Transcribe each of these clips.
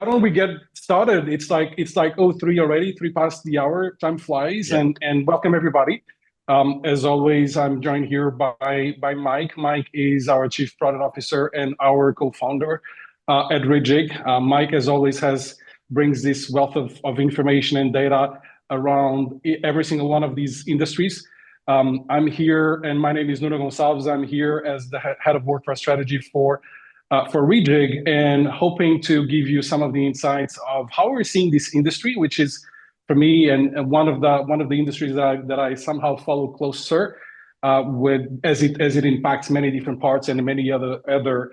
don't we get started? It's like 03 already, 3 past the hour. Time flies, Yeah. and welcome everybody. As always, I'm joined here by Mike. Mike is our Chief Product Officer and our co-founder at Reejig. Mike, as always, brings this wealth of information and data around every single one of these industries. I'm here, and my name is Nuno Gonçalves. I'm here as the head of WordPress strategy for Reejig, and hoping to give you some of the insights of how we're seeing this industry, which is for me and one of the industries that I somehow follow closer with as it impacts many different parts and many other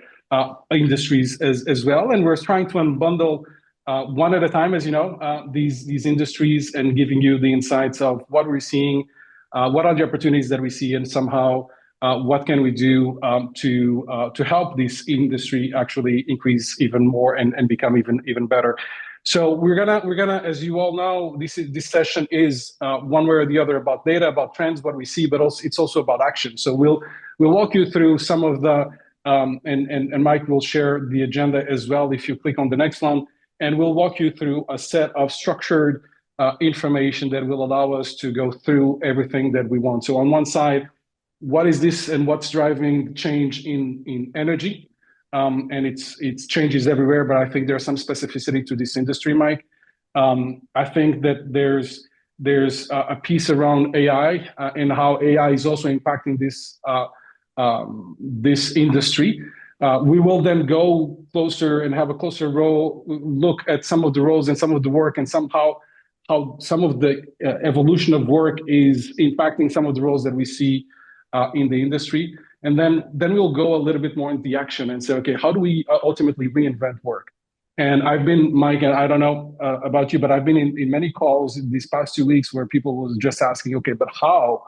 industries as well. And we're trying to unbundle one at a time, as you know, these industries, and giving you the insights of what we're seeing, what are the opportunities that we see, and somehow what can we do to help this industry actually increase even more and become even better. So we're gonna, as you all know, this session is one way or the other about data, about trends, what we see, but also it's also about action. So we'll walk you through some of the and Mike will share the agenda as well if you click on the next one, and we'll walk you through a set of structured information that will allow us to go through everything that we want. So on one side, what is this and what's driving change in energy? And it's changes everywhere, but I think there's some specificity to this industry, Mike. I think that there's a piece around AI and how AI is also impacting this industry. We will then go closer and have a closer look at some of the roles and some of the work, and somehow how some of the evolution of work is impacting some of the roles that we see in the industry. And then we'll go a little bit more into the action and say, okay, how do we ultimately reinvent work? And I've been, Mike, and I don't know about you, but I've been in many calls in these past 2 weeks where people was just asking, okay, but how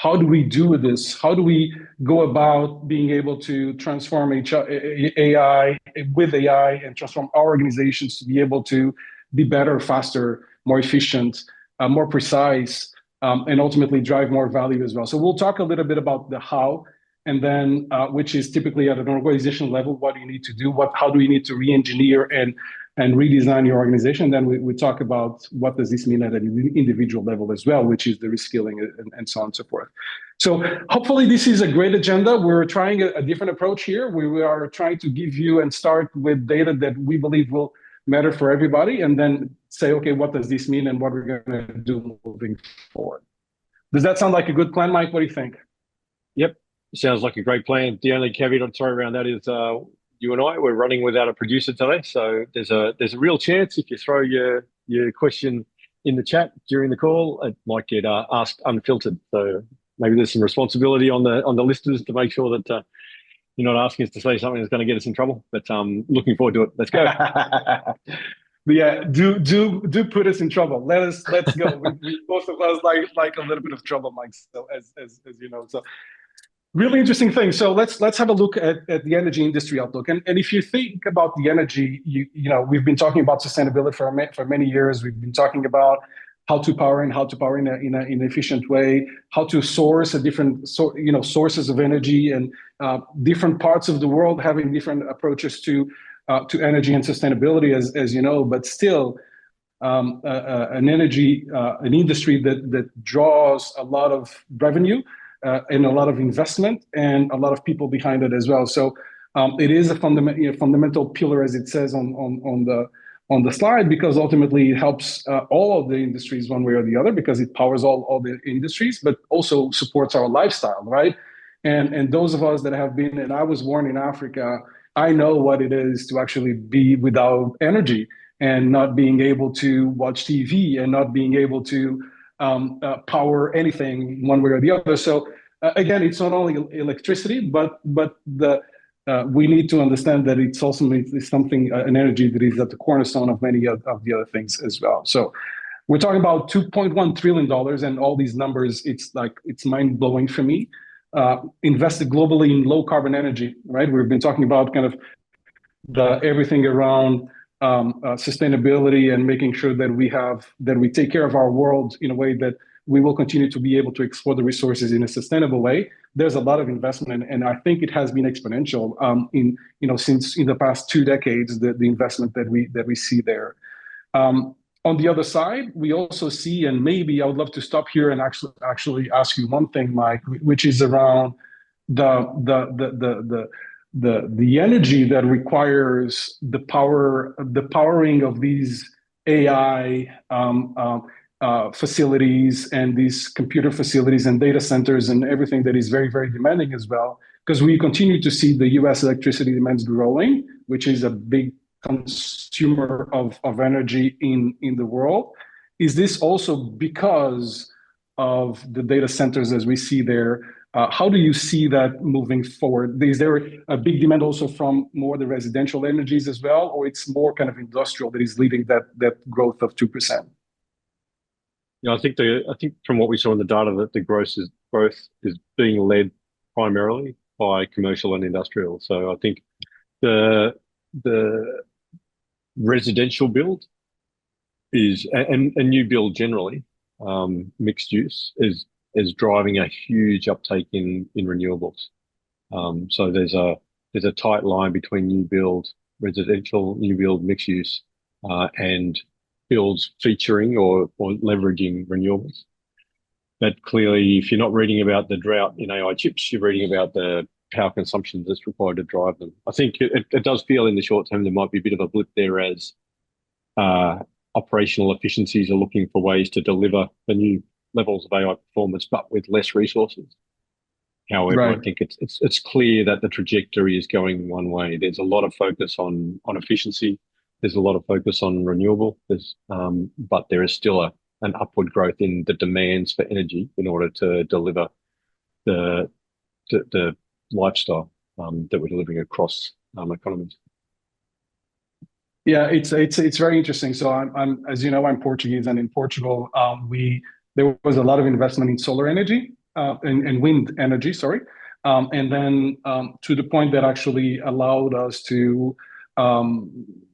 do we do this? How do we go about being able to transform AI and transform our organizations to be able to be better, faster, more efficient, more precise, and ultimately drive more value as well. So we'll talk a little bit about the how, and then which is typically at an organizational level, what do you need to do? How do you need to re-engineer and redesign your organization? Then we talk about what does this mean at an individual level as well, which is the reskilling and so on and so forth. So hopefully this is a great agenda. We're trying a different approach here. We are trying to give you and start with data that we believe will matter for everybody, and then say, okay, what does this mean and what we're going to do moving forward. Does that sound like a good plan, Mike? What do you think? Yep, sounds like a great plan. The only caveat I'd throw around that is you and I, we're running without a producer today, so there's a real chance if you throw your question in the chat during the call, it might get asked unfiltered. So maybe there's some responsibility on the listeners to make sure that you're not asking us to say something that's going to get us in trouble, but looking forward to it. Let's go. But yeah, do put us in trouble. Let's go. Both of us like a little bit of trouble, Mike. So as you know, so really interesting thing. So let's have a look at the energy industry outlook. And if you think about the energy, you know, we've been talking about sustainability for many years. We've been talking about how to power in an efficient way, how to source different sources of energy, and different parts of the world having different approaches to energy and sustainability, as you know. But still, an industry that draws a lot of revenue and a lot of investment and a lot of people behind it as well. So it is a fundamental pillar, as it says on the slide, because ultimately it helps all of the industries one way or the other, because it powers all the industries, but also supports our lifestyle, right? And those of us that have been, and I was born in Africa, I know what it is to actually be without energy and not being able to watch TV and not being able to power anything one way or the other. So again, it's not only electricity, but we need to understand that it's also something, an energy that is at the cornerstone of many of the other things as well. So we're talking about $2.1 trillion, and all these numbers, it's mind blowing for me. Invested globally in low carbon energy, right? We've been talking about kind of everything around sustainability and making sure that we take care of our world in a way that we will continue to be able to explore the resources in a sustainable way, there's a lot of investment, and I think it has been exponential since in the past 2 decades, the investment that we see there. On the other side, we also see, and maybe I would love to stop here and actually ask you one thing, Mike, which is around the energy that requires the powering of these AI facilities and these computer facilities and data centers and everything that is very, very demanding as well, because we continue to see the US electricity demands growing, which is a big consumer of energy in the world. Is this also because of the data centers as we see there? How do you see that moving forward? Is there a big demand also from more the residential energies as well, or it's more kind of industrial that is leading that growth of 2%? Yeah, I think from what we saw in the data that the growth is being led primarily by commercial and industrial. So I think the residential build is and new build generally, mixed use is driving a huge uptake in renewables. So there's a tight line between new build residential, new build mixed use, and builds featuring or leveraging renewables. But clearly, if you're not reading about the drought in AI chips, you're reading about the power consumption that's required to drive them. I think it does feel in the short term there might be a bit of a blip there as operational efficiencies are looking for ways to deliver the new levels of AI performance, but with less resources. However, right. I think it's clear that the trajectory is going one way. There's a lot of focus on efficiency. There's a lot of focus on renewable. But there is still an upward growth in the demands for energy in order to deliver the lifestyle that we're delivering across economies. Yeah, it's very interesting. So I'm as you know, I'm Portuguese, and in Portugal, there was a lot of investment in solar energy and wind energy, sorry, and then to the point that actually allowed us to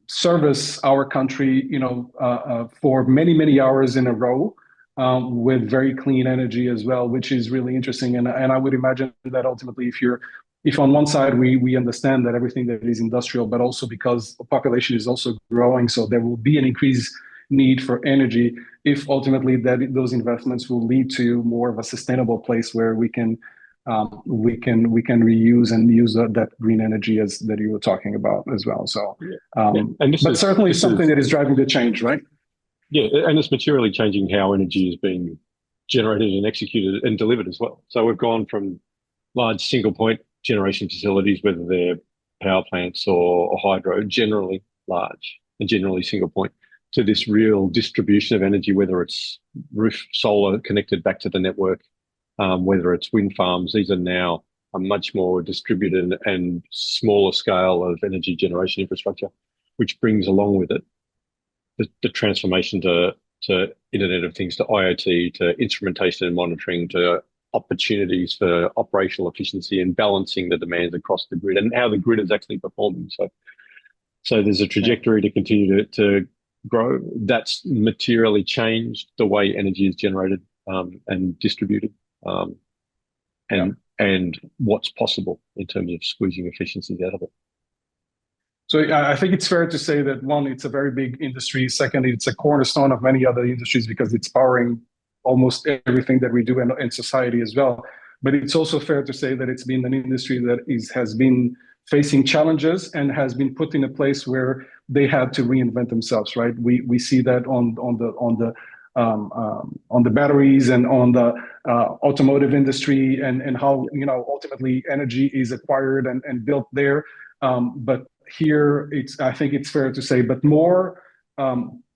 service our country, for many hours in a row with very clean energy as well, which is really interesting. And I would imagine that ultimately, if on one side we understand that everything that is industrial, but also because the population is also growing, so there will be an increased need for energy. If ultimately those investments will lead to more of a sustainable place where we can reuse and use that green energy that you were talking about as well. So, but certainly something that is driving the change, right? Yeah, and it's materially changing how energy is being generated and executed and delivered as well. So we've gone from large single point generation facilities, whether they're power plants or hydro, generally large and generally single point, to this real distribution of energy, whether it's roof solar connected back to the network, whether it's wind farms. These are now a much more distributed and smaller scale of energy generation infrastructure, which brings along with it the transformation to Internet of Things, to IoT, to instrumentation and monitoring, to opportunities for operational efficiency and balancing the demands across the grid and how the grid is actually performing. So there's a trajectory to continue to grow. That's materially changed the way energy is generated and distributed, and what's possible in terms of squeezing efficiencies out of it. So I think it's fair to say that, one, it's a very big industry. Secondly, it's a cornerstone of many other industries because it's powering almost everything that we do in society as well. But it's also fair to say that it's been an industry that has been facing challenges and has been put in a place where they had to reinvent themselves, right? We see that on the batteries and on the automotive industry and how ultimately energy is acquired and built there. But here, I think it's fair to say, but more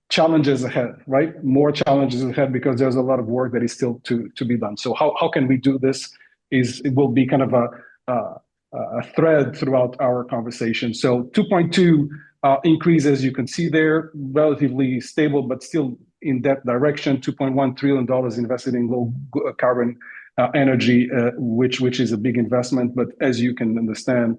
challenges ahead, right? More challenges ahead because there's a lot of work that is still to be done. So how can we do this? It will be kind of a thread throughout our conversation. So 2.2 increase, as you can see there, relatively stable, but still in that direction. $2.1 trillion invested in low carbon energy, which is a big investment. But as you can understand,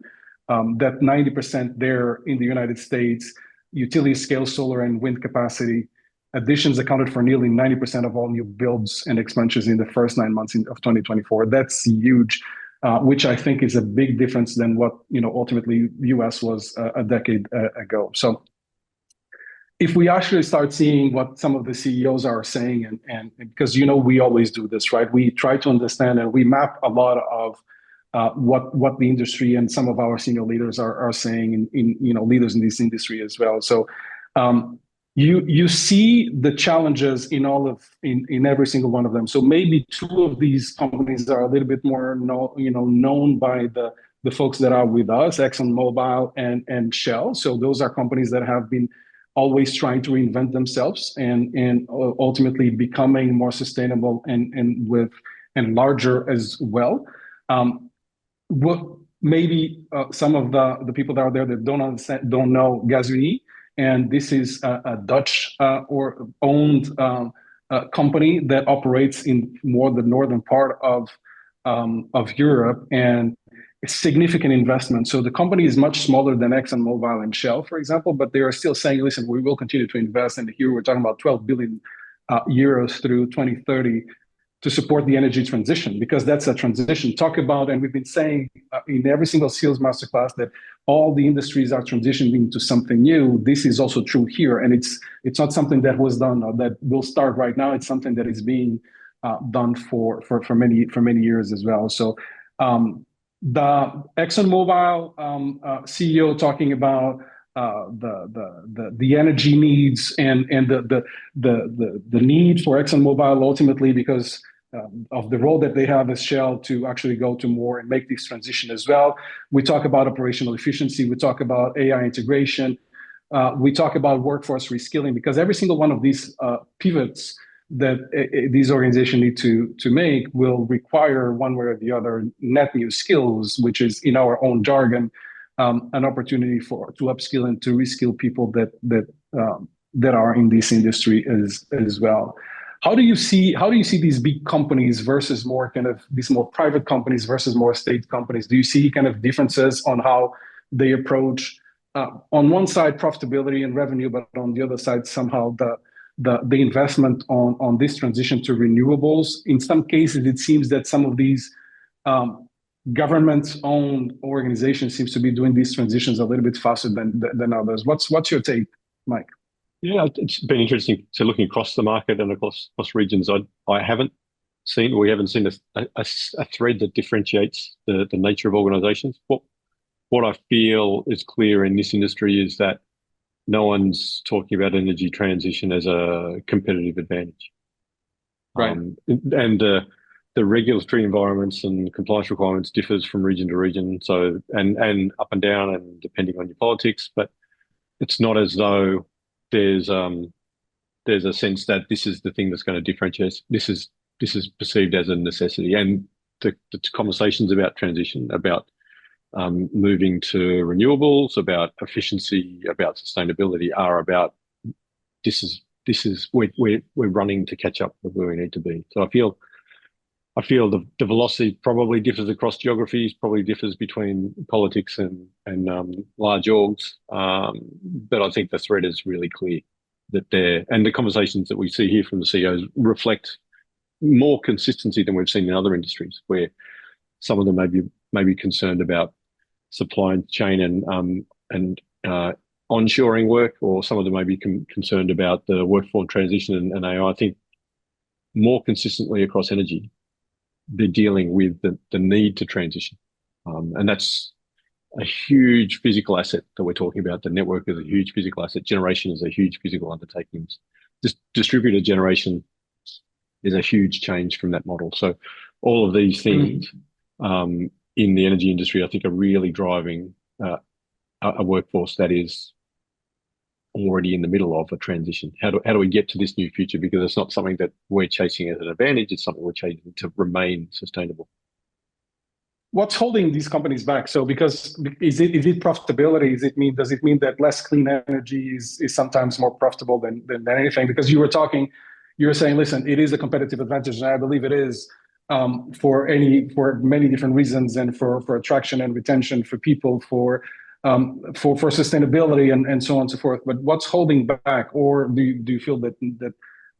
that 90% there in the United States, utility scale solar and wind capacity additions accounted for nearly 90% of all new builds and expansions in the first 9 months of 2024. That's huge. which I think is a big difference than what ultimately the US was a decade ago. So if we actually start seeing what some of the CEOs are saying, and because we always do this, right? We try to understand and we map a lot of what the industry and some of our senior leaders are saying in leaders in this industry as well. So you see the challenges in every single one of them. So maybe two of these companies are a little bit more known by the folks that are with us, ExxonMobil and Shell. So those are companies that have been always trying to reinvent themselves and ultimately becoming more sustainable and larger as well. Maybe some of the people that are there that don't know Gasunie, and this is a Dutch or owned company that operates in more the northern part of Europe, and it's significant investment. So the company is much smaller than ExxonMobil and Shell, for example, but they are still saying, listen, we will continue to invest. And here we're talking about 12 billion euros through 2030 to support the energy transition, because that's a transition. Talk about, and we've been saying in every single Sales Masterclass that all the industries are transitioning to something new. This is also true here. And it's not something that was done or that will start right now. It's something that is being done for many years as well. So the ExxonMobil CEO talking about the energy needs and the need for ExxonMobil ultimately because of the role that they have as Shell to actually go to more and make this transition as well. We talk about operational efficiency. We talk about AI integration. We talk about workforce reskilling, because every single one of these pivots that these organizations need to make will require one way or the other net new skills, which is in our own jargon, an opportunity to upskill and to reskill people that are in this industry as well. How do you see these big companies versus more kind of these more private companies versus more state companies? Do you see kind of differences on how they approach on one side profitability and revenue, but on the other side somehow the investment on this transition to renewables? In some cases, it seems that some of these government-owned organizations seems to be doing these transitions a little bit faster than others. What's your take, Mike? Yeah, it's been interesting. So looking across the market and across regions, we haven't seen a thread that differentiates the nature of organizations. What I feel is clear in this industry is that no one's talking about energy transition as a competitive advantage. Right. And the regulatory environments and compliance requirements differs from region to region. So and up and down and depending on your politics, but it's not as though there's a sense that this is the thing that's going to differentiate. This is perceived as a necessity. And the conversations about transition, about moving to renewables, about efficiency, about sustainability are about we're running to catch up with where we need to be. So I feel the velocity probably differs across geographies, probably differs between politics and large orgs. But I think the thread is really clear that and the conversations that we see here from the CEOs reflect more consistency than we've seen in other industries, where some of them may be concerned about supply chain and onshoring work, or some of them may be concerned about the workforce transition and AI. I think more consistently across energy, they're dealing with the need to transition. And that's a huge physical asset that we're talking about. The network is a huge physical asset. Generation is a huge physical undertaking. This distributed generation is a huge change from that model. So all of these things in the energy industry, I think, are really driving a workforce that is already in the middle of a transition. How do we get to this new future? Because it's not something that we're chasing as an advantage. It's something we're chasing to remain sustainable. What's holding these companies back? So, because is it profitability? Does it mean that less clean energy is sometimes more profitable than anything? Because you were saying, listen, it is a competitive advantage, and I believe it is for many different reasons, and for attraction and retention, for people, for sustainability and so on and so forth. But what's holding back, or do you feel that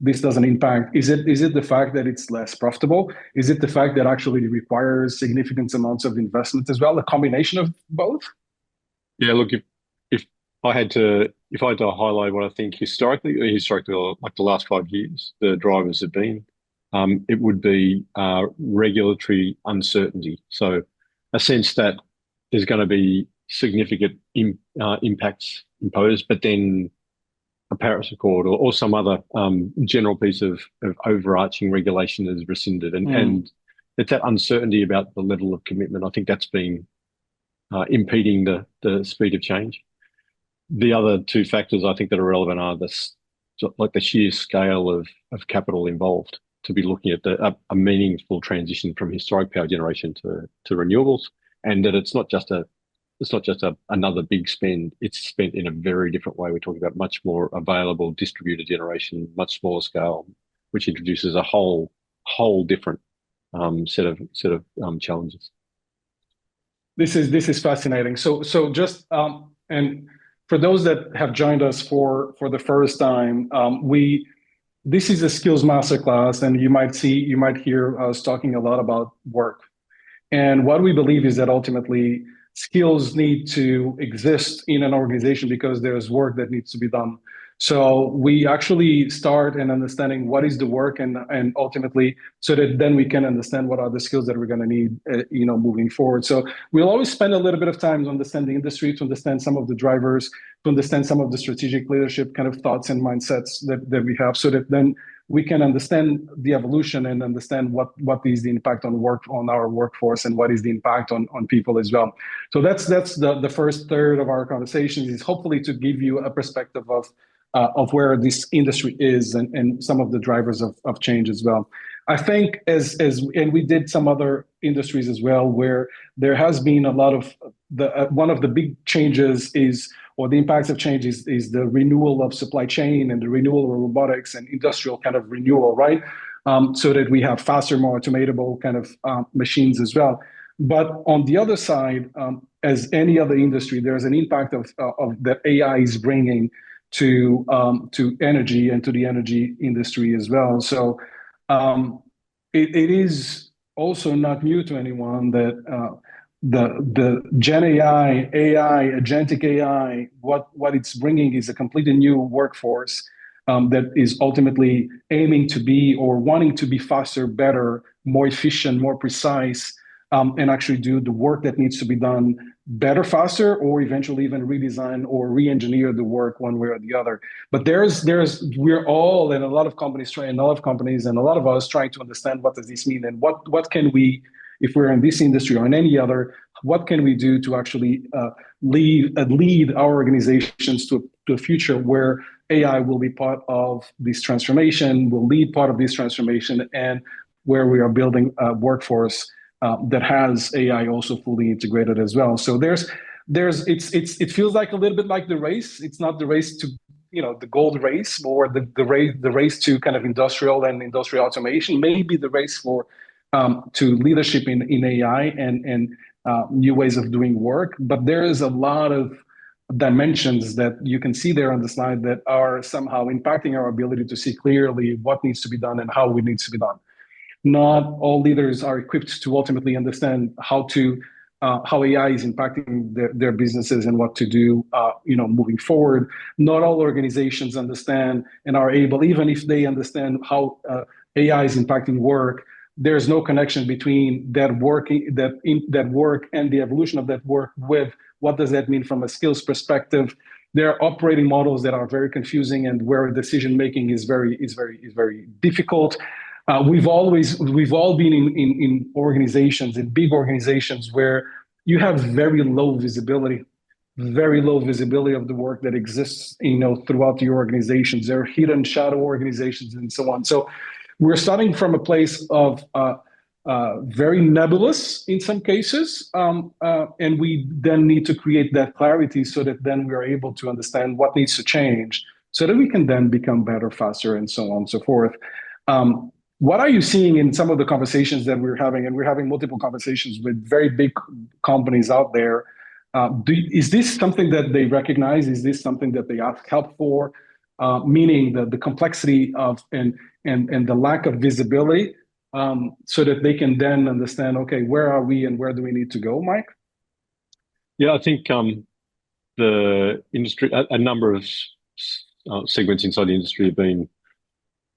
this doesn't impact? Is it the fact that it's less profitable? Is it the fact that actually it requires significant amounts of investment as well? A combination of both? Yeah, look, if if I had to highlight what I think historically, like the last 5 years, the drivers have been, it would be regulatory uncertainty. So a sense that there's going to be significant impacts imposed, but then a Paris Accord or some other general piece of overarching regulation is rescinded. And it's that uncertainty about the level of commitment. I think that's been impeding the speed of change. The other two factors I think that are relevant are like the sheer scale of capital involved to be looking at a meaningful transition from historic power generation to renewables, and that it's not just another big spend. It's spent in a very different way. We're talking about much more available distributed generation, much smaller scale, which introduces a whole different set of challenges. This is fascinating. So just and for those that have joined us for the first time, this is a skills masterclass, and you might hear us talking a lot about work. And what we believe is that ultimately skills need to exist in an organization because there's work that needs to be done. So we actually start in understanding what is the work, and ultimately, so that then we can understand what are the skills that we're going to need, moving forward. So we'll always spend a little bit of time to understand the industry, to understand some of the drivers, to understand some of the strategic leadership kind of thoughts and mindsets that we have, so that then we can understand the evolution and understand what is the impact on our workforce, and what is the impact on people as well. So that's the first third of our conversations, is hopefully to give you a perspective of where this industry is, and some of the drivers of change as well. I think and we did some other industries as well, where there has been a lot of one of the big changes or the impacts of change is the renewal of supply chain and the renewal of robotics and industrial kind of renewal, right? So that we have faster, more automatable kind of machines as well. But on the other side, as any other industry, there's an impact of that AI is bringing to energy and to the energy industry as well. So it is also not new to anyone that the Gen AI, agentic AI, what it's bringing is a completely new workforce that is ultimately aiming to be, or wanting to be, faster, better, more efficient, more precise, and actually do the work that needs to be done better, faster, or eventually even redesign or re-engineer the work one way or the other. But we're all, and a lot of companies and a lot of us trying to understand what does this mean, and what can we, if we're in this industry or in any other, what can we do to actually lead our organizations to a future where AI will be part of this transformation, will lead part of this transformation, and where we are building a workforce that has AI also fully integrated as well. So it feels like a little bit like the race. It's not the race to the gold race, or the race to kind of industrial automation. Maybe the race to leadership in AI and new ways of doing work. But there is a lot of dimensions that you can see there on the slide that are somehow impacting our ability to see clearly what needs to be done and how it needs to be done. Not all leaders are equipped to ultimately understand how AI is impacting their businesses and what to do, moving forward. Not all organizations understand and are able, even if they understand how AI is impacting work, there's no connection between that work and the evolution of that work with what does that mean from a skills perspective. There are operating models that are very confusing, and where decision making is very difficult. We've all been in organizations, in big organizations, where you have very low visibility of the work that exists, throughout your organizations. There are hidden shadow organizations and so on. So we're starting from a place of very nebulous in some cases, and we then need to create that clarity so that then we are able to understand what needs to change, so that we can then become better, faster, and so on and so forth. What are you seeing in some of the conversations that we're having? And we're having multiple conversations with very big companies out there. Is this something that they recognize? Is this something that they ask help for? meaning the complexity of and the lack of visibility, so that they can then understand, okay, where are we and where do we need to go, Mike? Yeah, I think the industry, a number of segments inside the industry have been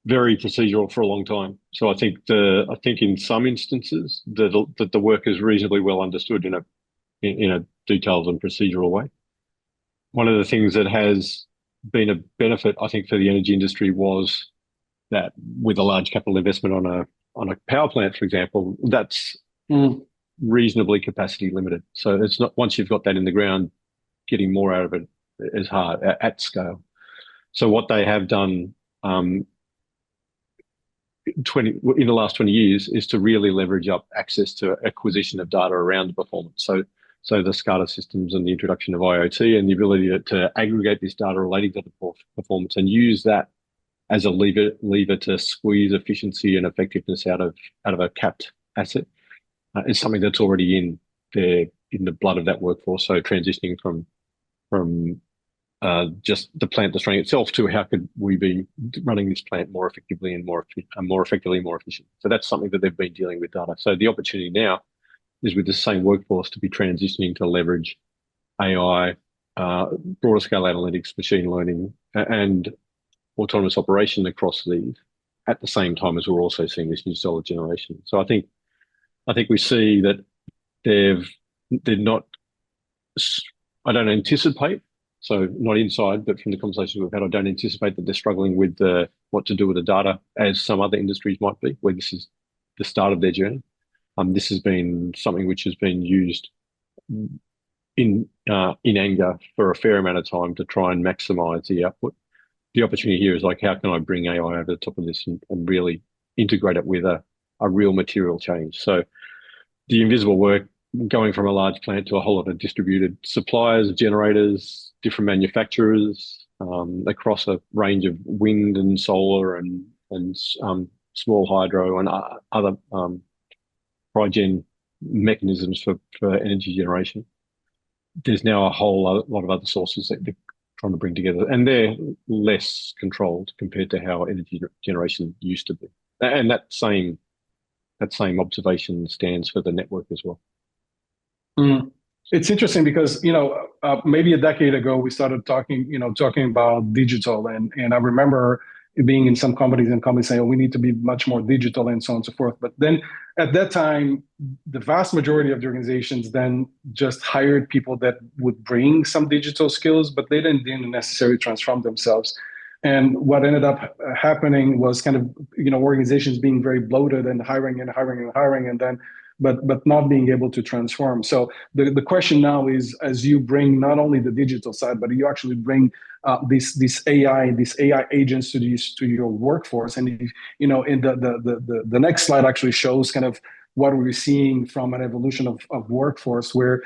very procedural for a long time. So I think in some instances that the work is reasonably well understood in a detailed and procedural way. One of the things that has been a benefit, I think, for the energy industry was that with a large capital investment on a power plant, for example, that's reasonably capacity limited. So it's not, once you've got that in the ground, getting more out of it is hard at scale. So what they have done in the last 20 years is to really leverage up access to acquisition of data around the performance. So the SCADA systems and the introduction of IoT and the ability to aggregate this data relating to the performance and use that as a lever to squeeze efficiency and effectiveness out of a capped asset is something that's already in the blood of that workforce. So transitioning from just the plant that's running itself to how could we be running this plant more effectively and more effectively, more efficient. So that's something that they've been dealing with data. So the opportunity now is with the same workforce to be transitioning to leverage AI, broader scale analytics, machine learning, and autonomous operation across these at the same time as we're also seeing this new solar generation. So I think we see that they're not, I don't anticipate, so not inside, but from the conversations we've had, I don't anticipate that they're struggling with what to do with the data as some other industries might be, where this is the start of their journey. This has been something which has been used in anger for a fair amount of time to try and maximize the output. The opportunity here is like, how can I bring AI over the top of this and really integrate it with a real material change? So the invisible work, going from a large plant to a whole lot of distributed suppliers, generators, different manufacturers, across a range of wind and solar and small hydro and other Prigen mechanisms for energy generation. There's now a whole lot of other sources that they're trying to bring together, and they're less controlled compared to how energy generation used to be. And that same observation stands for the network as well. It's interesting because maybe a decade ago we started talking about digital, and I remember being in some companies saying, oh, we need to be much more digital and so on and so forth. But then at that time, the vast majority of the organizations then just hired people that would bring some digital skills, but they didn't necessarily transform themselves. And what ended up happening was kind of, organizations being very bloated and hiring, and then but not being able to transform. So the question now is, as you bring not only the digital side, but you actually bring these AI agents to your workforce. And in the next slide actually shows kind of what we're seeing from an evolution of workforce, where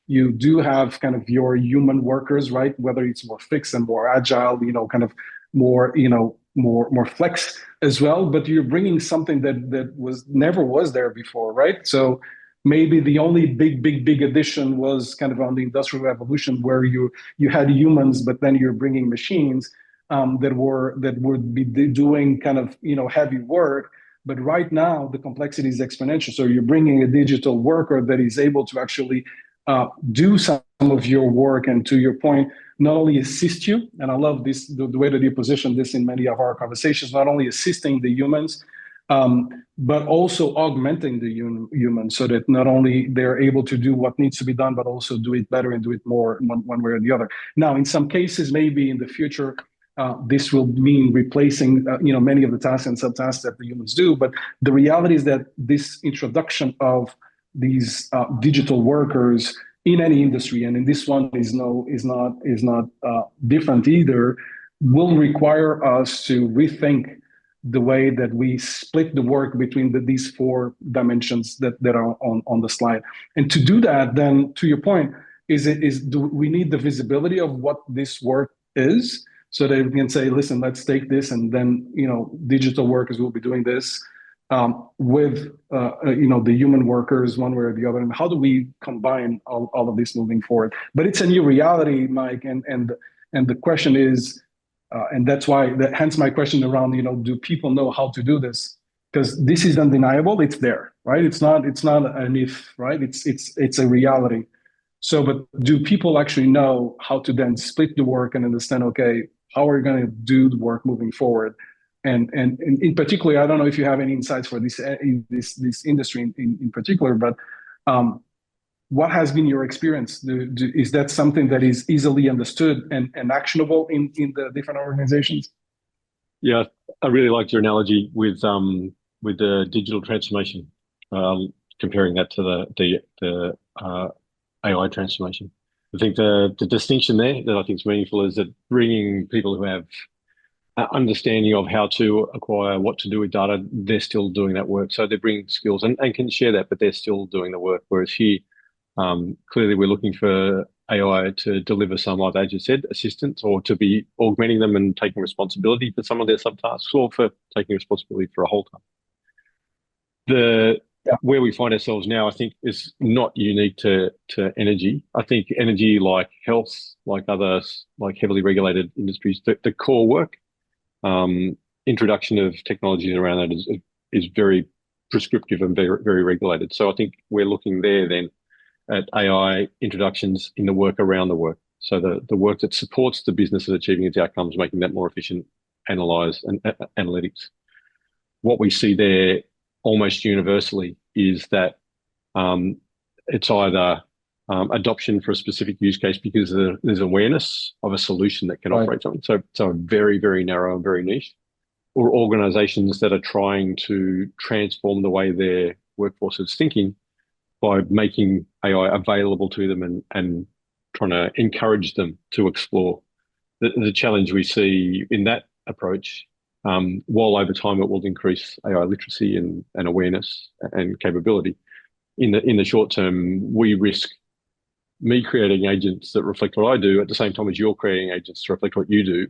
you do have kind of your human workers, right? Whether it's more fixed and more agile, kind of more flex as well, but you're bringing something that never was there before, right? So maybe the only big addition was kind of on the industrial revolution, where you had humans, but then you're bringing machines that would be doing kind of heavy work. But right now the complexity is exponential. So you're bringing a digital worker that is able to actually do some of your work, and to your point, not only assist you, and I love this, the way that you position this in many of our conversations, not only assisting the humans, but also augmenting the humans, so that not only they're able to do what needs to be done, but also do it better and do it more one way or the other. Now, in some cases, maybe in the future, this will mean replacing many of the tasks and subtasks that the humans do. But the reality is that this introduction of these digital workers in any industry, and in this one is not different either, will require us to rethink the way that we split the work between these four dimensions that are on the slide. And to do that, then to your point, do we need the visibility of what this work is, so that we can say, listen, let's take this, and then digital workers will be doing this with the human workers one way or the other, and how do we combine all of this moving forward? But it's a new reality, Mike, and the question is, And that's why, hence my question around, do people know how to do this? Because this is undeniable. It's there, right? It's not a myth, right? It's a reality. So, but do people actually know how to then split the work and understand, okay, how are we going to do the work moving forward? And in particular, I don't know if you have any insights for this industry in particular, but what has been your experience? Is that something that is easily understood and actionable in the different organizations? Yeah, I really liked your analogy with the digital transformation, comparing that to the AI transformation. I think the distinction there that I think is meaningful is that bringing people who have understanding of how to acquire, what to do with data, they're still doing that work. So they're bringing skills and can share that, but they're still doing the work. Whereas here, clearly we're looking for AI to deliver some, like as you said, assistance, or to be augmenting them and taking responsibility for some of their subtasks, or for taking responsibility for a whole task. Where we find ourselves now, I think, is not unique to energy. I think energy, like health, like others, like heavily regulated industries, the core work, introduction of technologies around that is very prescriptive and very, very regulated. So I think we're looking there then at AI introductions in the work around the work. So the work that supports the business of achieving its outcomes, making that more efficient, analyze and analytics. What we see there almost universally is that it's either adoption for a specific use case because there's awareness of a solution that can operate something. So very, very narrow and very niche, or organizations that are trying to transform the way their workforce is thinking by making AI available to them and trying to encourage them to explore. The challenge we see in that approach, while over time it will increase AI literacy and awareness and capability, in the short term, we risk me creating agents that reflect what I do at the same time as you're creating agents to reflect what you do.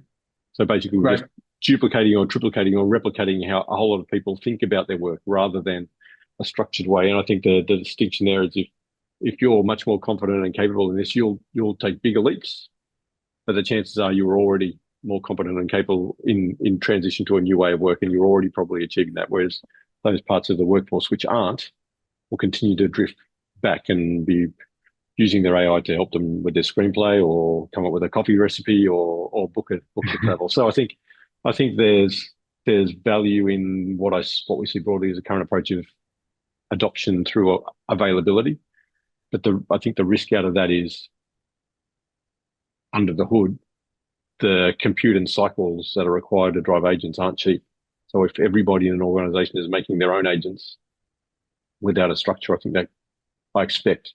So basically, we're just duplicating or triplicating or replicating how a whole lot of people think about their work rather than a structured way. And I think the distinction there is if you're much more confident and capable in this, you'll take bigger leaps, but the chances are you're already more competent and capable in transition to a new way of work, and you're already probably achieving that. Whereas those parts of the workforce which aren't will continue to drift back and be using their AI to help them with their screenplay or come up with a coffee recipe or book a travel. So I think there's value in what we see broadly as a current approach of adoption through availability. But I think the risk out of that is, under the hood, the compute and cycles that are required to drive agents aren't cheap. So if everybody in an organization is making their own agents without a structure, I expect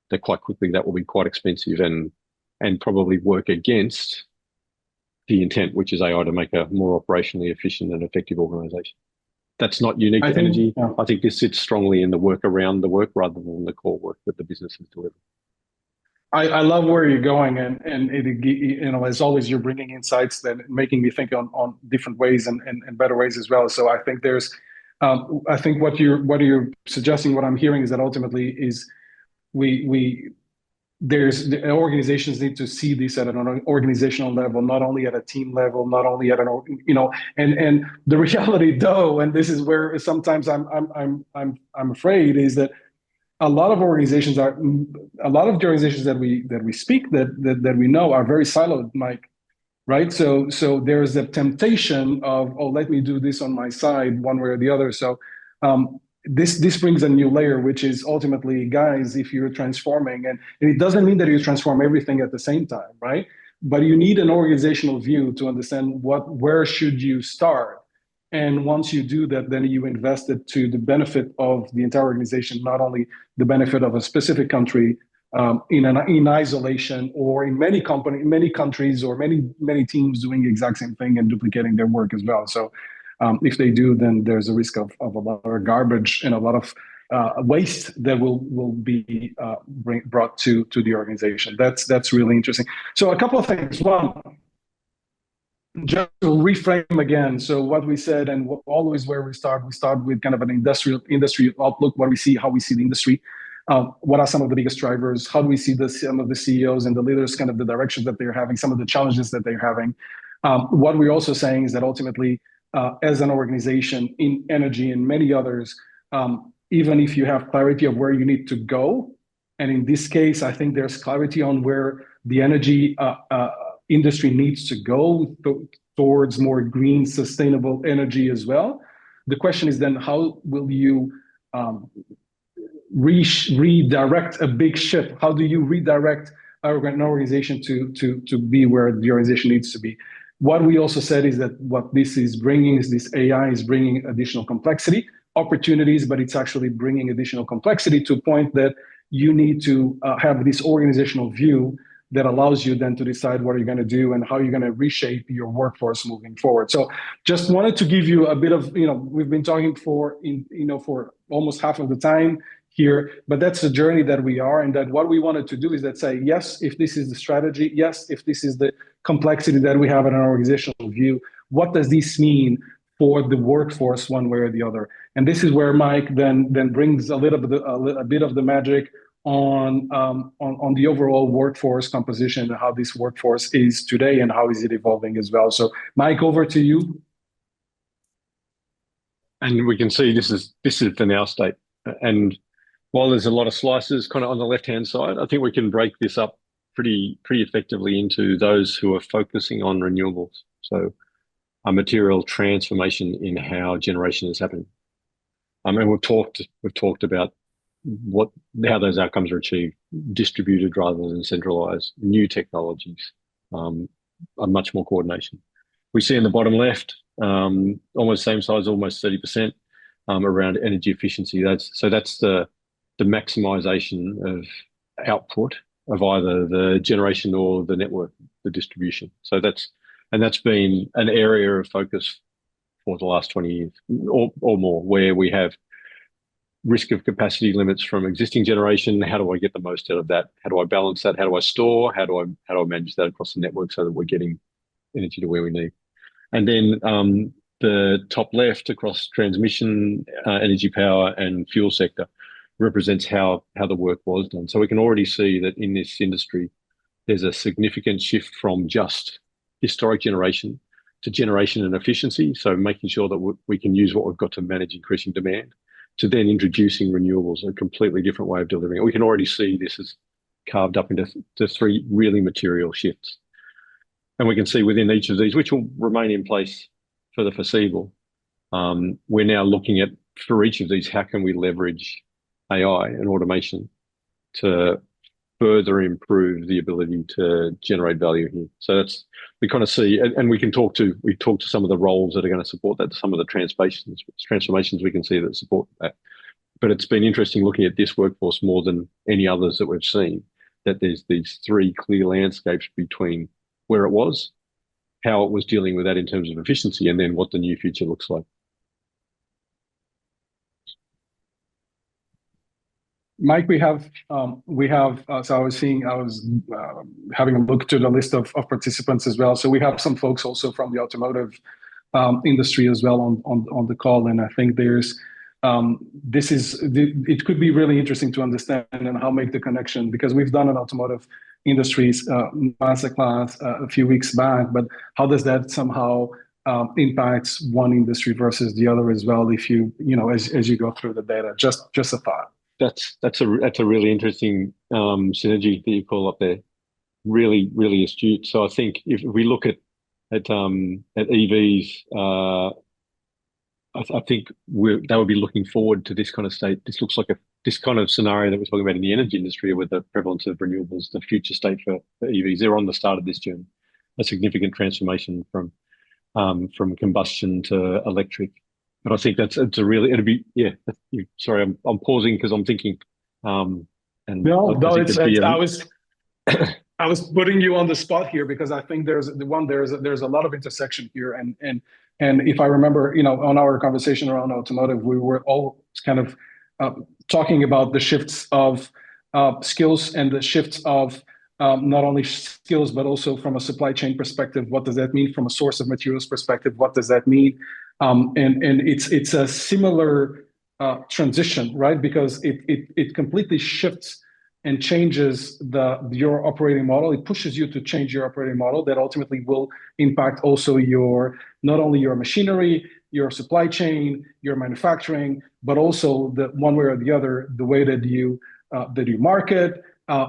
that quite quickly that will be quite expensive and probably work against the intent, which is AI to make a more operationally efficient and effective organization. That's not unique to energy. Yeah. I think this sits strongly in the work around the work rather than the core work that the business is delivering. I love where you're going, and as always, you're bringing insights that making me think on different ways and better ways as well. So I think I think what you're suggesting, what I'm hearing is that ultimately is the organizations need to see this at an organizational level, not only at a team level, not only at and the reality though, and this is where sometimes I'm afraid, is that a lot of the organizations that we speak that we know are very siloed, Mike, right? So there's a temptation of, let me do this on my side, one way or the other. So this brings a new layer, which is ultimately, guys, if you're transforming, and it doesn't mean that you transform everything at the same time, right? But you need an organizational view to understand where should you start. And once you do that, then you invest it to the benefit of the entire organization, not only the benefit of a specific country in isolation, or in many countries, or many teams doing the exact same thing and duplicating their work as well. So if they do, then there's a risk of a lot of garbage and a lot of waste that will be brought to the organization. That's really interesting. So a couple of things. One, just to reframe again, so what we said, and always where we start with kind of an industry outlook, what we see, how we see the industry, what are some of the biggest drivers, how do we see some of the CEOs and the leaders, kind of the directions that they're having, some of the challenges that they're having. What we're also saying is that ultimately, as an organization in energy and many others, even if you have clarity of where you need to go, and in this case, I think there's clarity on where the energy industry needs to go towards more green, sustainable energy as well. The question is then, how will you redirect a big ship? How do you redirect an organization to be where the organization needs to be? What we also said is that what this is bringing is this AI is bringing additional complexity, opportunities, but it's actually bringing additional complexity to a point that you need to have this organizational view that allows you then to decide what you're going to do and how you're going to reshape your workforce moving forward. So just wanted to give you a bit of, we've been talking for almost half of the time here, but that's the journey that we are. And that what we wanted to do is that say, yes, if this is the strategy, yes, if this is the complexity that we have in our organizational view, what does this mean for the workforce one way or the other? And this is where Mike then brings a bit of the magic on the overall workforce composition and how this workforce is today and how is it evolving as well. So Mike, over to you. And we can see this is the now state. And while there's a lot of slices kind of on the left-hand side, I think we can break this up pretty effectively into those who are focusing on renewables. So a material transformation in how generation is happening. And we've talked about how those outcomes are achieved, distributed rather than centralized, new technologies, a much more coordination. We see in the bottom left, almost same size, almost 30%, around energy efficiency. That's the maximization of output of either the generation or the network, the distribution. So that's been an area of focus for the last 20 years or more, where we have risk of capacity limits from existing generation. How do I get the most out of that? How do I balance that? How do I store? How do I manage that across the network so that we're getting energy to where we need? And then the top left across transmission, energy, power, and fuel sector represents how the work was done. So we can already see that in this industry, there's a significant shift from just historic generation to generation and efficiency. So making sure that we can use what we've got to manage increasing demand, to then introducing renewables, a completely different way of delivering it. We can already see this is carved up into three really material shifts. And we can see within each of these, which will remain in place for the foreseeable, we're now looking at, for each of these, how can we leverage AI and automation to further improve the ability to generate value here. So we kind of see, and we talk to some of the roles that are going to support that, some of the transformations we can see that support that. But it's been interesting looking at this workforce more than any others that we've seen, that there's these three clear landscapes between where it was, how it was dealing with that in terms of efficiency, and then what the new future looks like. Mike, we have. So I was having a look to the list of participants as well. So we have some folks also from the automotive industry as well on the call, and I think it could be really interesting to understand and how make the connection, because we've done an automotive industries masterclass a few weeks back, but how does that somehow impacts one industry versus the other as well? If you as you go through the data, just a thought. That's a really interesting synergy that you call up there. Really, really astute. So I think if we look at EVs, I think they would be looking forward to this kind of state. This looks like this kind of scenario that we're talking about in the energy industry with the prevalence of renewables, the future state for EVs. They're on the start of this journey, a significant transformation from combustion to electric. But I think sorry, I'm pausing because I'm thinking. I was putting you on the spot here because I think there's a lot of intersection here, and if I remember, on our conversation around automotive, we were all kind of talking about the shifts of skills and the shifts of not only skills but also from a supply chain perspective. What does that mean from a source of materials perspective? What does that mean? And it's a similar transition, right? Because it completely shifts and changes your operating model. It pushes you to change your operating model that ultimately will impact also not only your machinery, your supply chain, your manufacturing, but also the one way or the other, the way that you market,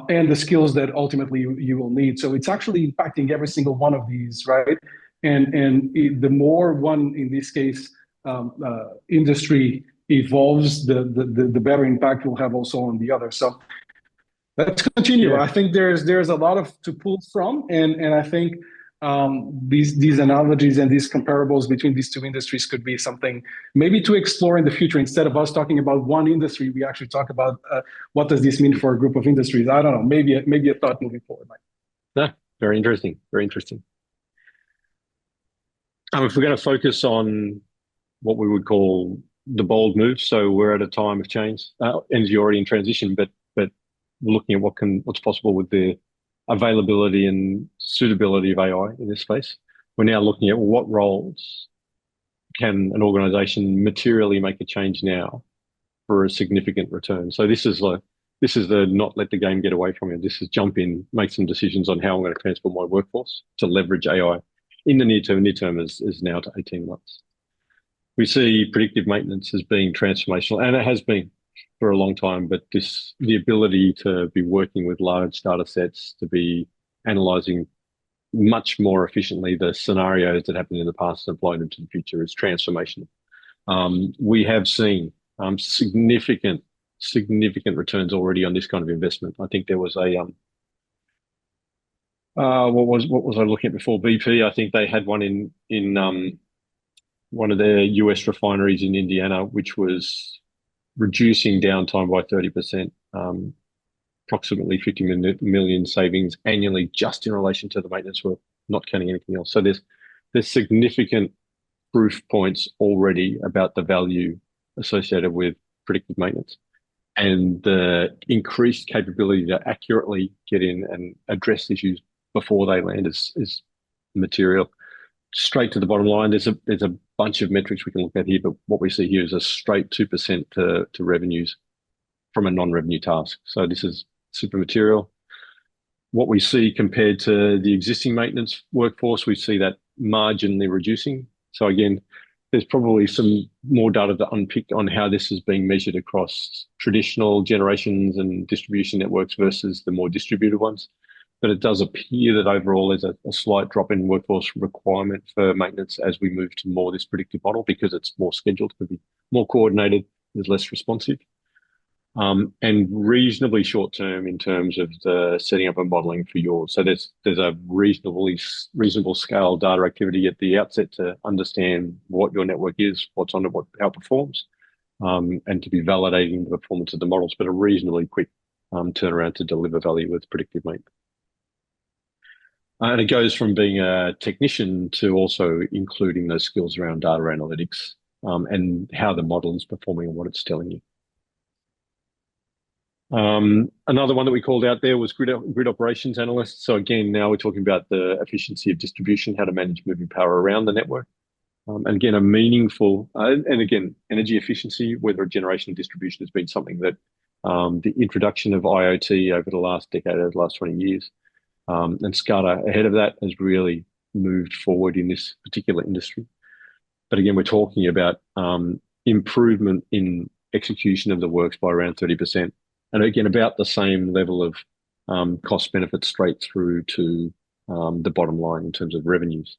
and the skills that ultimately you will need. So it's actually impacting every single one of these, right? And the more one, in this case, industry evolves, the better impact we'll have also on the other. So let's continue. Yeah. I think there's a lot to pull from, and I think these analogies and these comparables between these two industries could be something maybe to explore in the future. Instead of us talking about one industry, we actually talk about what does this mean for a group of industries. I don't know. Maybe a thought moving forward. Yeah, very interesting. Very interesting. If we're going to focus on what we would call the bold moves, so we're at a time of change, energy already in transition, but we're looking at what's possible with the availability and suitability of AI in this space. We're now looking at what roles can an organization materially make a change now for a significant return. So this is the not let the game get away from you. This is jump in, make some decisions on how I'm going to transform my workforce to leverage AI in the near term. Near term is now to 18 months. We see predictive maintenance as being transformational, and it has been for a long time, but the ability to be working with large data sets, to be analyzing much more efficiently the scenarios that happened in the past and applying them to the future is transformational. We have seen significant returns already on this kind of investment. I think there was what was I looking at before? BP, I think they had one in one of their US refineries in Indiana, which was reducing downtime by 30%, approximately 50 million savings annually just in relation to the maintenance work, not counting anything else. So there's significant proof points already about the value associated with predictive maintenance, and the increased capability to accurately get in and address issues before they land is material. Straight to the bottom line, there's a bunch of metrics we can look at here, but what we see here is a straight 2% to revenues from a non-revenue task. So this is super material. What we see compared to the existing maintenance workforce, we see that marginally reducing. So again, there's probably some more data to unpick on how this is being measured across traditional generations and distribution networks versus the more distributed ones. But it does appear that overall there's a slight drop in workforce requirement for maintenance as we move to more this predictive model, because it's more scheduled, to be more coordinated, is less responsive, and reasonably short term in terms of the setting up and modeling for yours. So there's a reasonable scale data activity at the outset to understand what your network is, what's on it, how it performs, and to be validating the performance of the models, but a reasonably quick turnaround to deliver value with predictive maintenance. And it goes from being a technician to also including those skills around data analytics, and how the model is performing and what it's telling you. Another one that we called out there was grid operations analysts. So again, now we're talking about the efficiency of distribution, how to manage moving power around the network. And again, a meaningful, and again, energy efficiency, whether a generation distribution, has been something that the introduction of IoT over the last decade, over the last 20 years, and SCADA ahead of that has really moved forward in this particular industry. But again, we're talking about improvement in execution of the works by around 30%. And again, about the same level of cost benefit straight through to the bottom line in terms of revenues.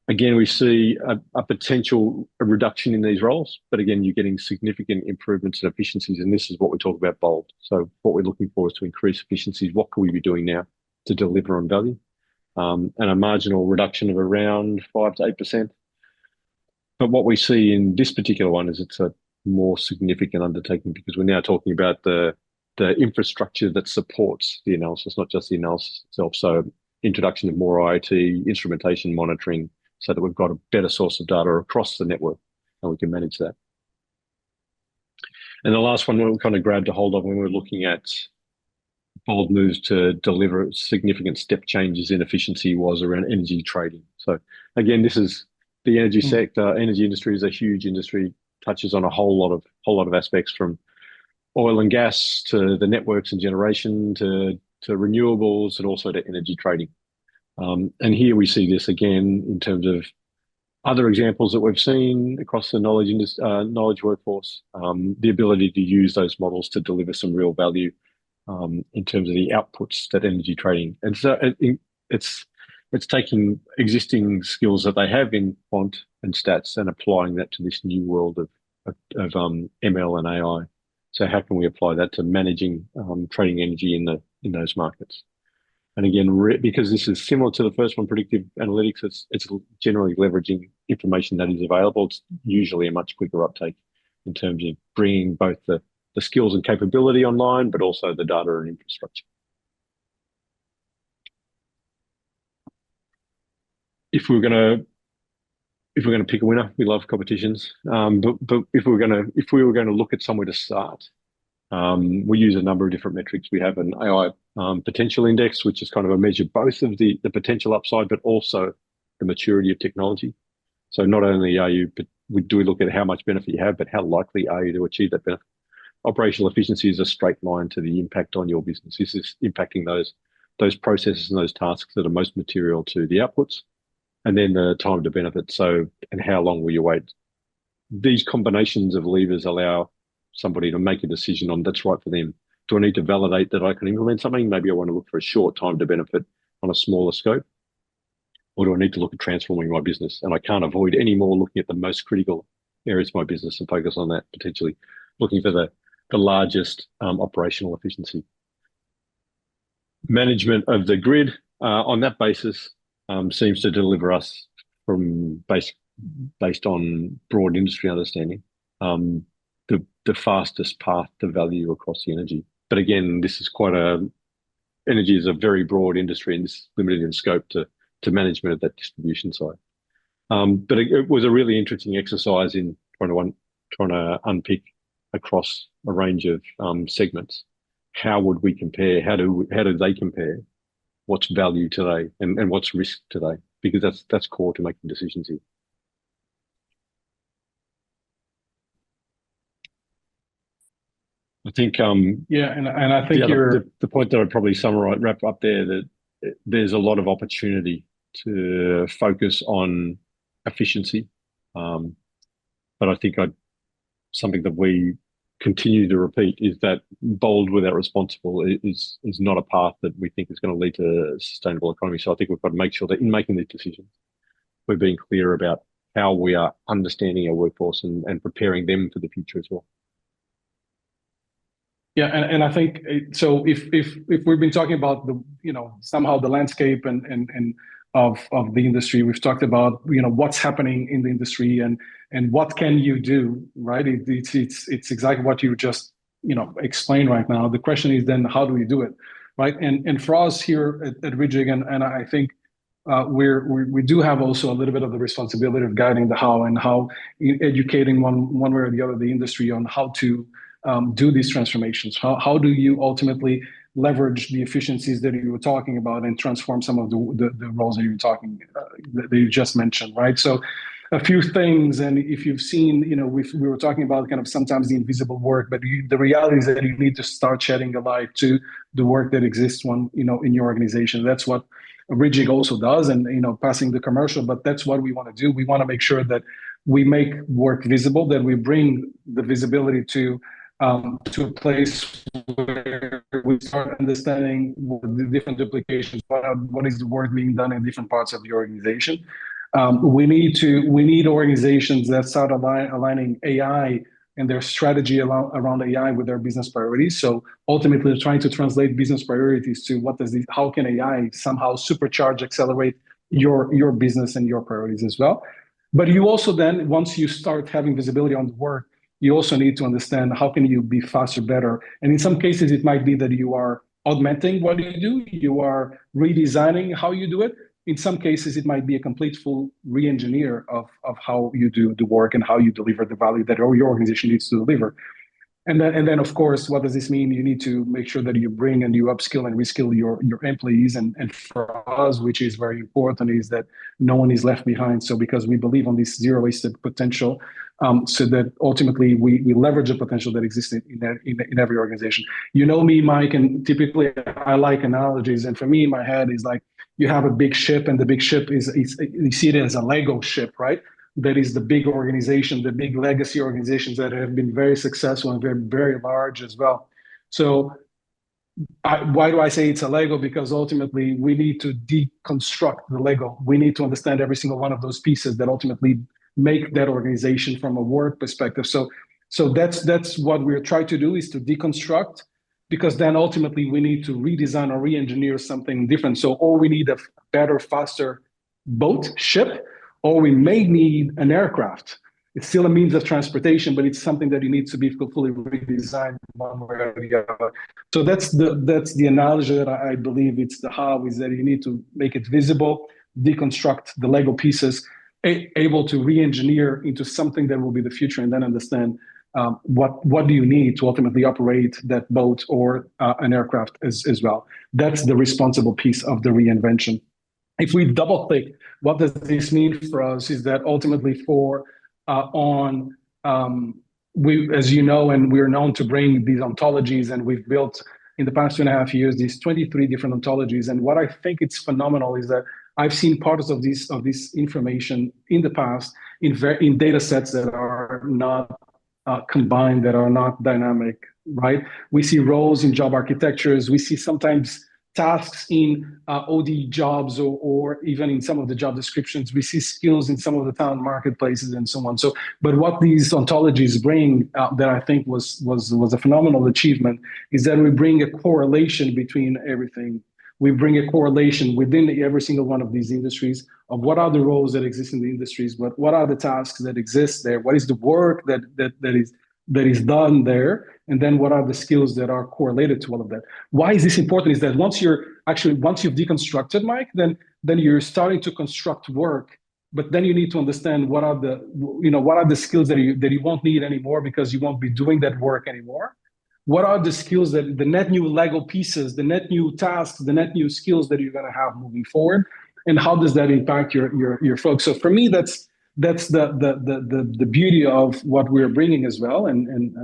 Again, we see a potential reduction in these roles, but again, you're getting significant improvements in efficiencies, and this is what we talk about bold. So what we're looking for is to increase efficiencies. What can we be doing now to deliver on value? And a marginal reduction of around 5 to 8%. But what we see in this particular one is it's a more significant undertaking, because we're now talking about the infrastructure that supports the analysis, not just the analysis itself. So introduction of more IoT, instrumentation monitoring, so that we've got a better source of data across the network and we can manage that. And the last one we kind of grabbed a hold of when we were looking at bold moves to deliver significant step changes in efficiency was around energy trading. So again, this is the energy sector. Energy industry is a huge industry, touches on a whole lot of aspects, from oil and gas to the networks and generation to renewables and also to energy trading. And here we see this again in terms of other examples that we've seen across the knowledge workforce, the ability to use those models to deliver some real value in terms of the outputs that energy trading. And so it's taking existing skills that they have in quant and stats and applying that to this new world of ML and AI. So how can we apply that to managing trading energy in those markets? And again, because this is similar to the first one, predictive analytics, it's generally leveraging information that is available. It's usually a much quicker uptake in terms of bringing both the skills and capability online, but also the data and infrastructure. If we're going to pick a winner, we love competitions. But if we were going to look at somewhere to start, we use a number of different metrics. We have an AI potential index, which is kind of a measure both of the potential upside, but also the maturity of technology. So not only do we look at how much benefit you have, but how likely are you to achieve that benefit? Operational efficiency is a straight line to the impact on your business. This is impacting those processes and those tasks that are most material to the outputs, and then the time to benefit. So, and how long will you wait? These combinations of levers allow somebody to make a decision on that's right for them. Do I need to validate that I can implement something? Maybe I want to look for a short time to benefit on a smaller scope. Or do I need to look at transforming my business? And I can't avoid any more looking at the most critical areas of my business and focus on that, potentially looking for the largest operational efficiency. Management of the grid on that basis seems to deliver us from based on broad industry understanding, the fastest path to value across the energy. But again, this is energy is a very broad industry, and this is limited in scope to management of that distribution side. But it was a really interesting exercise in trying to unpick across a range of segments. How would we compare? How do they compare? What's value today and what's risk today? Because that's core to making decisions here. I think and I think the point that I'd probably wrap up there, that there's a lot of opportunity to focus on efficiency, but I think something that we continue to repeat is that bold without responsible is not a path that we think is going to lead to a sustainable economy. So I think we've got to make sure that in making these decisions, we're being clear about how we are understanding our workforce and preparing them for the future as well. Yeah, and I think so. If we've been talking about somehow the landscape and of the industry, we've talked about what's happening in the industry and what can you do, right? It's exactly what you just explained right now. The question is then how do we do it, right? And for us here at Reejig, and I think we do have also a little bit of the responsibility of guiding the how and how educating one way or the other the industry on how to do these transformations. How do you ultimately leverage the efficiencies that you were talking about and transform some of the roles that you just mentioned, right? So a few things, and if you've seen, we were talking about kind of sometimes the invisible work, but the reality is that you need to start shedding a light to the work that exists in your organization. That's what Reejig also does, and passing the commercial, but that's what we want to do. We want to make sure that we make work visible, that we bring the visibility to a place where we start understanding the different duplications, what is the work being done in different parts of the organization. We need organizations that start aligning AI and their strategy around AI with their business priorities. So ultimately trying to translate business priorities to how can AI somehow supercharge, accelerate your business and your priorities as well. But you also then, once you start having visibility on the work, you also need to understand how can you be faster, better. And in some cases, it might be that you are augmenting what you do, you are redesigning how you do it. In some cases, it might be a complete full re-engineer of how you do the work and how you deliver the value that your organization needs to deliver. And then, of course, what does this mean? You need to make sure that you bring and you upskill and reskill your employees. And for us, which is very important, is that no one is left behind. So because we believe on this zero wasted potential, so that ultimately we leverage the potential that exists in every organization. You know me, Mike, and typically I like analogies. And for me, in my head is like you have a big ship, and the big ship is you see it as a Lego ship, right? That is the big organization, the big legacy organizations that have been very successful and very, very large as well. So why do I say it's a Lego? Because ultimately we need to deconstruct the Lego. We need to understand every single one of those pieces that ultimately make that organization from a work perspective. So that's what we're trying to do, is to deconstruct, because then ultimately we need to redesign or re-engineer something different. So or we need a better, faster ship, or we may need an aircraft. It's still a means of transportation, but it's something that it needs to be fully redesigned one way or the other. So that's the analogy that I believe it's the how, is that you need to make it visible, deconstruct the Lego pieces, able to re-engineer into something that will be the future, and then understand what do you need to ultimately operate that boat or an aircraft as well. That's the responsible piece of the reinvention. If we double click, what does this mean for us is that ultimately we, as you know, and we're known to bring these ontologies, and we've built in the past 2.5 years these 23 different ontologies. And what I think it's phenomenal is that I've seen parts of this information in the past in data sets that are not combined, that are not dynamic, right? We see roles in job architectures. We see sometimes tasks in OD jobs, or even in some of the job descriptions. We see skills in some of the talent marketplaces and so on. So, but what these ontologies bring that I think was a phenomenal achievement is that we bring a correlation between everything. We bring a correlation within every single one of these industries of what are the roles that exist in the industries, what are the tasks that exist there, what is the work that is done there, and then what are the skills that are correlated to all of that. Why is this important? Is that once you've deconstructed, Mike, then you're starting to construct work, but then you need to understand what are the skills that you won't need anymore because you won't be doing that work anymore. What are the skills that the net new Lego pieces, the net new tasks, the net new skills that you're going to have moving forward, and how does that impact your folks? So for me, that's the beauty of what we're bringing as well, and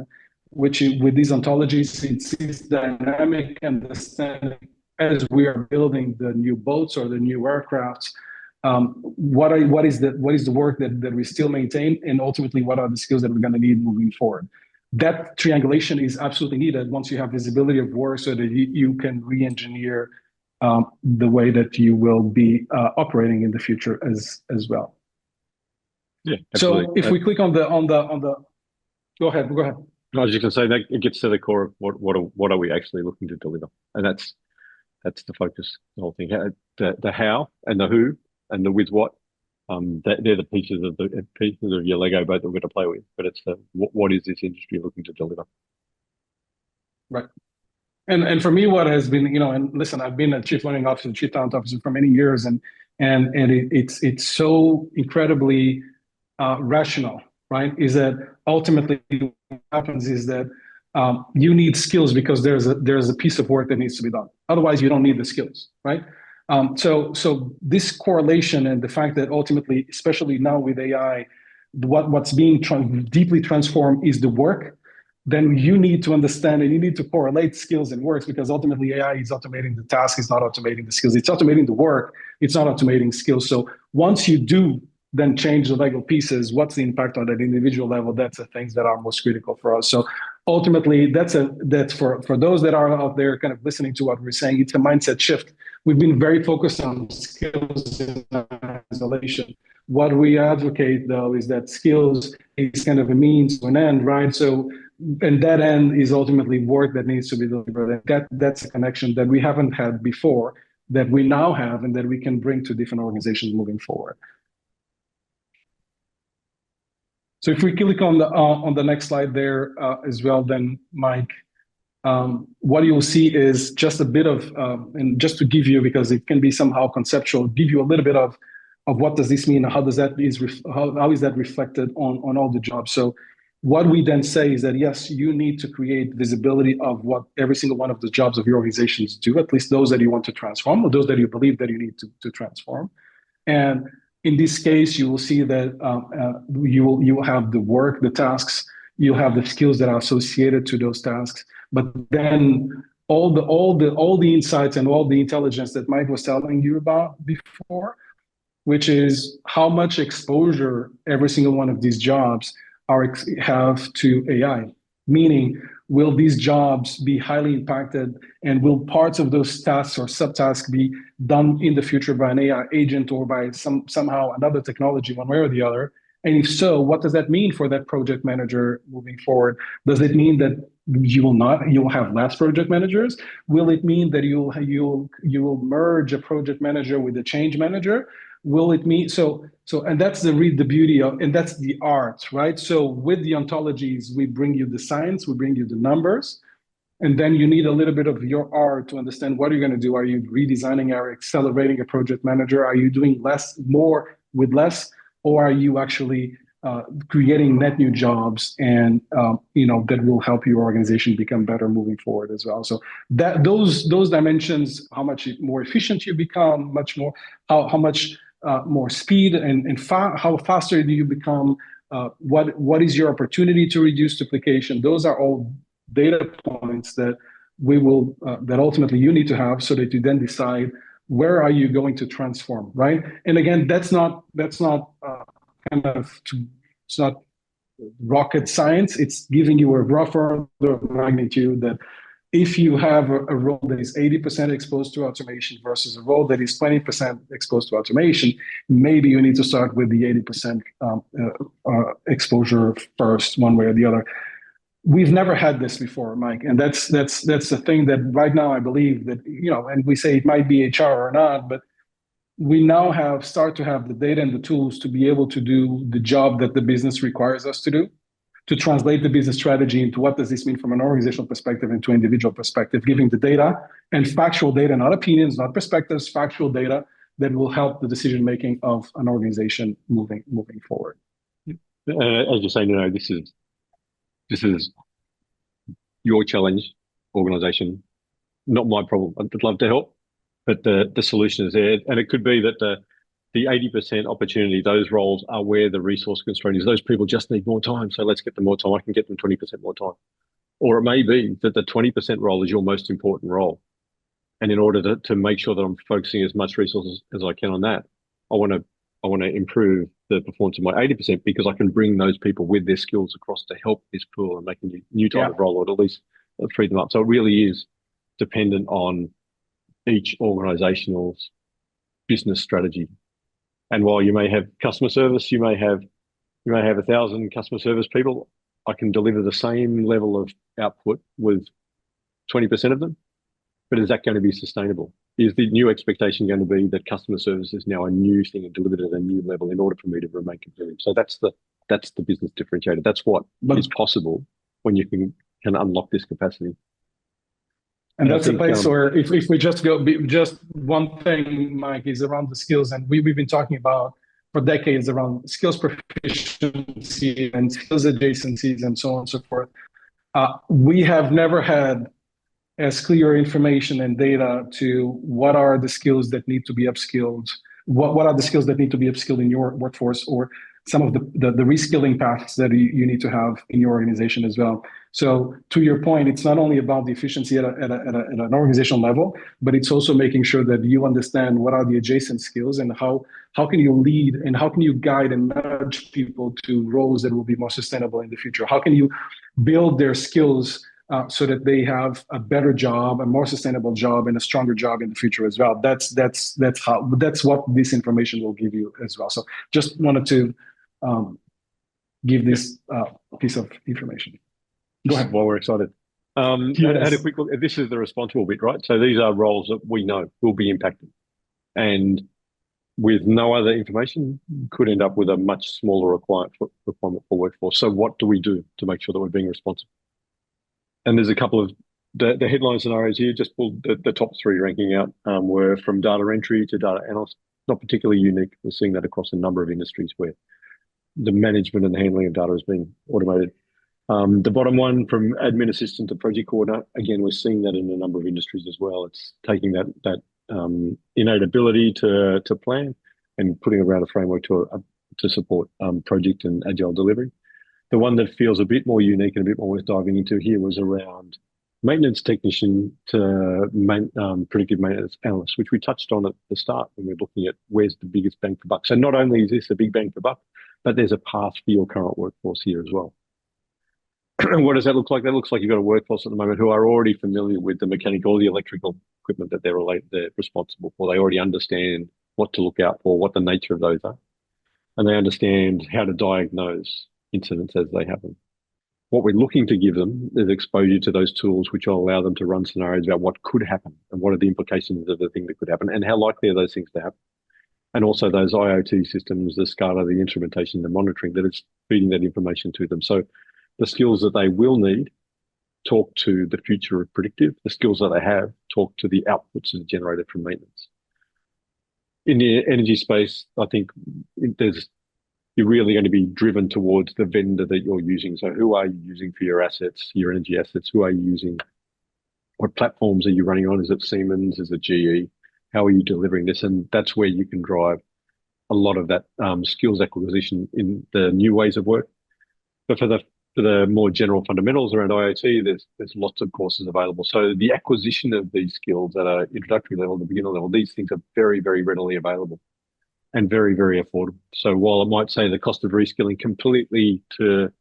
which with these ontologies, it's dynamic understanding as we are building the new boats or the new aircrafts. What is the work that we still maintain, and ultimately what are the skills that we're going to need moving forward? That triangulation is absolutely needed once you have visibility of work, so that you can re-engineer the way that you will be operating in the future as well. Yeah, absolutely. So if we click on the go ahead. I was just going to say that it gets to the core of what are we actually looking to deliver, and that's the focus, the whole thing. The how and the who and the with what. They're the pieces of your Lego boat that we're going to play with. But it's what is this industry looking to deliver? Right. And for me, what has been, and listen, I've been a chief learning officer, chief talent officer for many years, and it's so incredibly rational, right? Is that ultimately what happens is that you need skills because there's a piece of work that needs to be done. Otherwise, you don't need the skills, right? So this correlation and the fact that ultimately, especially now with AI, what's being deeply transformed is the work. Then you need to understand and you need to correlate skills and works, because ultimately AI is automating the task, it's not automating the skills. It's automating the work, it's not automating skills. So once you do then change the Lego pieces, what's the impact on that individual level? That's the things that are most critical for us. So ultimately, that's for those that are out there kind of listening to what we're saying, it's a mindset shift. We've been very focused on skills in isolation. What we advocate, though, is that skills is kind of a means to an end, right? So, and that end is ultimately work that needs to be delivered. That's a connection that we haven't had before, that we now have, and that we can bring to different organizations moving forward. So if we click on the next slide there as well, then Mike, what you'll see is just a bit of, and just to give you, because it can be somehow conceptual, give you a little bit of what does this mean? How is that reflected on all the jobs? So what we then say is that, yes, you need to create visibility of what every single one of the jobs of your organizations do, at least those that you want to transform or those that you believe that you need to transform. And in this case, you will see that you will have the work, the tasks, you'll have the skills that are associated to those tasks, but then all the insights and all the intelligence that Mike was telling you about before, which is how much exposure every single one of these jobs have to AI. Meaning, will these jobs be highly impacted, and will parts of those tasks or subtasks be done in the future by an AI agent or by somehow another technology, one way or the other? And if so, what does that mean for that project manager moving forward? Does it mean that you'll have less project managers? Will it mean that you'll merge a project manager with a change manager? Will it mean and that's the beauty of, and that's the art, right? So with the ontologies, we bring you the science, we bring you the numbers, and then you need a little bit of your art to understand what you're going to do. Are you redesigning or accelerating a project manager? Are you doing more with less, or are you actually creating net new jobs and that will help your organization become better moving forward as well? So that those dimensions, how much more efficient you become, much more how much more speed and how faster do you become? What is your opportunity to reduce duplication? Those are all data points that that ultimately you need to have, so that you then decide where are you going to transform, right? And again, that's not it's not rocket science. It's giving you a rough order of magnitude that if you have a role that is 80% exposed to automation versus a role that is 20% exposed to automation, maybe you need to start with the 80% exposure first, one way or the other. We've never had this before, Mike, and that's the thing that right now I believe that, and we say it might be HR or not, but we now start to have the data and the tools to be able to do the job that the business requires us to do, to translate the business strategy into what does this mean from an organizational perspective into individual perspective, giving the data and factual data, not opinions, not perspectives, factual data that will help the decision making of an organization moving forward. As you say, Nuno, this is your challenge, organization, not my problem. I'd love to help, but the solution is there. And it could be that the 80% opportunity, those roles are where the resource constraint is. Those people just need more time. So let's get them more time. I can get them 20% more time. Or it may be that the 20% role is your most important role. And in order to make sure that I'm focusing as much resources as I can on that, I want to improve the performance of my 80% because I can bring those people with their skills across to help this pool and make a new type of role, or at least free them up. So it really is dependent on each organizational's business strategy. And while you may have customer service, you may have 1,000 customer service people, I can deliver the same level of output with 20% of them. But is that going to be sustainable? Is the new expectation going to be that customer service is now a new thing and delivered at a new level in order for me to remain competitive? So that's the business differentiator. That's what is possible when you can unlock this capacity. And that's a place where if we just one thing, Mike, is around the skills, and we've been talking about for decades around skills proficiency and skills adjacencies and so on and so forth. We have never had as clear information and data to what are the skills that need to be upskilled, what are the skills that need to be upskilled in your workforce, or some of the reskilling paths that you need to have in your organization as well. So to your point, it's not only about the efficiency at an organizational level, but it's also making sure that you understand what are the adjacent skills and how can you lead and how can you guide and nudge people to roles that will be more sustainable in the future? How can you build their skills so that they have a better job, a more sustainable job, and a stronger job in the future as well? That's what this information will give you as well. So just wanted to give this piece of information. Go ahead. While we're excited. Had a quick look. This is the responsible bit, right? So these are roles that we know will be impacted. And with no other information, could end up with a much smaller requirement for workforce. So what do we do to make sure that we're being responsible? And there's a couple of the headline scenarios here, just pulled the top three ranking out, were from data entry to data analyst. Not particularly unique. We're seeing that across a number of industries where the management and handling of data is being automated. The bottom one, from admin assistant to project coordinator, again, we're seeing that in a number of industries as well. It's taking that innate ability to plan and putting around a framework to support project and agile delivery. The one that feels a bit more unique and a bit more worth diving into here was around maintenance technician to predictive maintenance analyst, which we touched on at the start when we're looking at where's the biggest bang for buck. So not only is this a big bang for buck, but there's a path for your current workforce here as well. What does that look like? That looks like you've got a workforce at the moment who are already familiar with the mechanical or the electrical equipment that they're responsible for. They already understand what to look out for, what the nature of those are, and they understand how to diagnose incidents as they happen. What we're looking to give them is exposure to those tools which will allow them to run scenarios about what could happen and what are the implications of the thing that could happen and how likely are those things to happen. And also those IoT systems, the SCADA, the instrumentation, the monitoring, that it's feeding that information to them. So the skills that they will need talk to the future of predictive. The skills that they have talk to the outputs that are generated from maintenance. In the energy space, I think you're really going to be driven towards the vendor that you're using. So who are you using for your assets, your energy assets? Who are you using? What platforms are you running on? Is it Siemens? Is it GE? How are you delivering this? And that's where you can drive a lot of that skills acquisition in the new ways of work. But for the more general fundamentals around IoT, there's lots of courses available. So the acquisition of these skills at an introductory level, the beginner level, these things are very, very readily available and very, very affordable. So while it might say the cost of reskilling completely to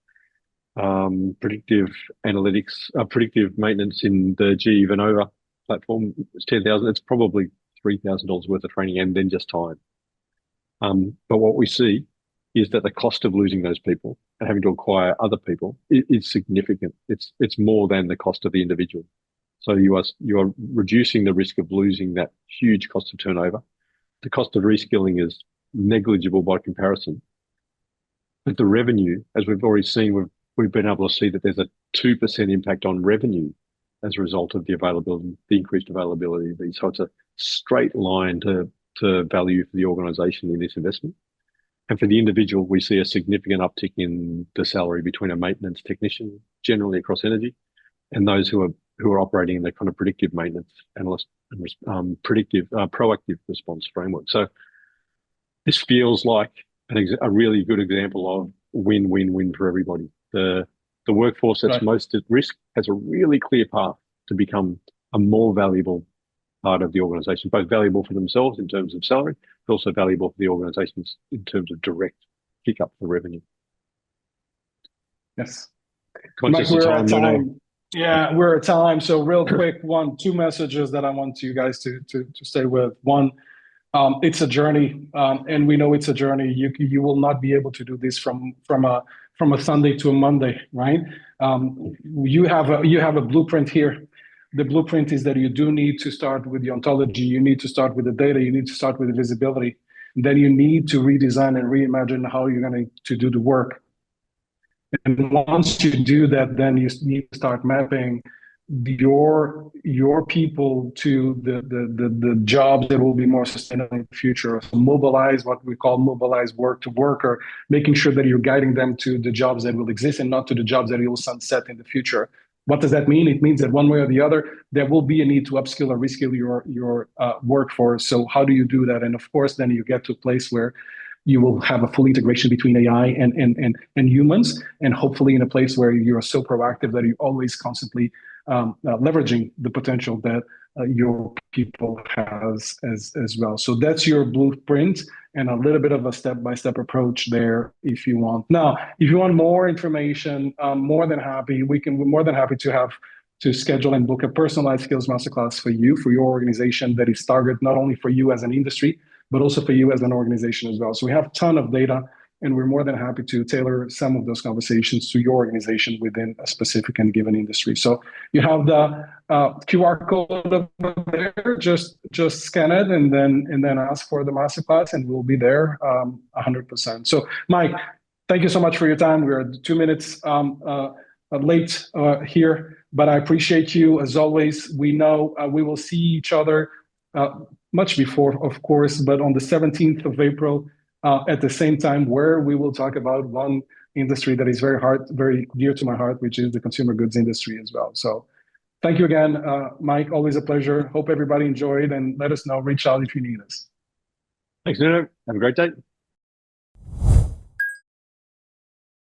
predictive analytics, predictive maintenance in the GE Vernova platform is $10,000, it's probably $3,000 worth of training and then just time. But what we see is that the cost of losing those people and having to acquire other people is significant. It's more than the cost of the individual. So you are reducing the risk of losing that huge cost of turnover. The cost of reskilling is negligible by comparison. But the revenue, as we've already seen, we've been able to see that there's a 2% impact on revenue as a result of the increased availability of these. So it's a straight line to value for the organisation in this investment. And for the individual, we see a significant uptick in the salary between a maintenance technician, generally across energy, and those who are operating in the kind of predictive maintenance analyst and proactive response framework. So this feels like a really good example of win-win-win for everybody. The workforce that's most at risk has a really clear path to become a more valuable part of the organisation, both valuable for themselves in terms of salary, but also valuable for the organisations in terms of direct kick up for revenue. Yes. Mike, we're at time. Yeah, we're at time. So real quick, two messages that I want you guys to stay with. One, it's a journey, and we know it's a journey. You will not be able to do this from a Sunday to a Monday, right? You have a blueprint here. The blueprint is that you do need to start with the ontology. You need to start with the data. You need to start with the visibility. Then you need to redesign and reimagine how you're going to do the work. And once you do that, then you need to start mapping your people to the jobs that will be more sustainable in the future. So mobilize, what we call mobilize work to worker, making sure that you're guiding them to the jobs that will exist and not to the jobs that will sunset in the future. What does that mean? It means that one way or the other, there will be a need to upskill or reskill your workforce. So how do you do that? And of course, then you get to a place where you will have a full integration between AI and humans, and hopefully in a place where you're so proactive that you're always constantly leveraging the potential that your people has as well. So that's your blueprint and a little bit of a step-by-step approach there if you want. Now, if you want more information, we're more than happy to schedule and book a personalized skills masterclass for your organization that is targeted not only for you as an industry, but also for you as an organization as well. So we have a ton of data, and we're more than happy to tailor some of those conversations to your organization within a specific and given industry. So you have the QR code over there. Just scan it and then ask for the masterclass, and we'll be there 100%. So Mike, thank you so much for your time. We're 2 minutes late here, but I appreciate you as always. We know we will see each other much before, of course, but on the 17th of April, at the same time, where we will talk about one industry that is very dear to my heart, which is the consumer goods industry as well. So thank you again, Mike. Always a pleasure. Hope everybody enjoyed, and let us know. Reach out if you need us. Thanks, Nuno. Have a great day.